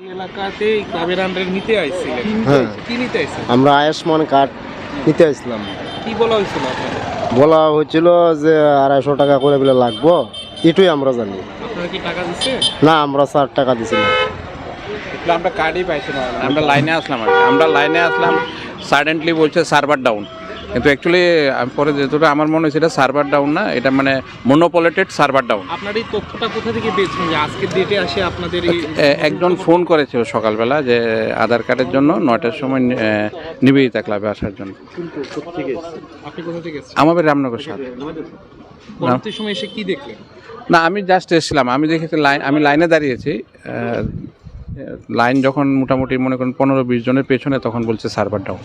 এলাকাতে ক্লাবের আন্ডারে নিতে আইছিলেন, হ্যাঁ। কি নিতে আইছেন? আমরা আয়ুষ্মান কার্ড নিতে আসলাম। কি বলা হয়েছিল আপনাদের? বলা হয়েছিল যে 250 টাকা করে বলে লাগবো, এটুই আমরা জানি। আপনারা কি টাকা দিচ্ছে? না, আমরা 4 টাকা দিছিলাম। আমরা কার্ডই পাইছি না, আমরা লাইনে আসলাম আর কি। আমরা লাইনে আসলাম, সাডেনলি বলছে সার্ভার ডাউন, কিন্তু অ্যাকচুয়ালি আমি পরে যেহেতু আমার মনে হয়েছে এটা সার্ভার ডাউন না, এটা মানে মনোপলিটেড সার্ভার ডাউন। আপনার এই তথ্যটা কোথা থেকে পেয়েছেন যে আজকের ডেটে আসে আপনাদের এই একজন ফোন করেছিল সকালবেলা যে আধার কার্ডের জন্য 9টার সময় নিবেদিতা ক্লাবে আসার জন্য। আপনি কোথা থেকে এসেছেন? আমাদের রামনগর সাথে পরবর্তী সময় এসে কি দেখলেন? না, আমি জাস্ট এসেছিলাম, আমি দেখেছি আমি লাইনে দাঁড়িয়েছি। লাইন যখন মোটামুটি মনে করেন 15-20 জনের পেছনে, তখন বলছে সার্ভার ডাউন।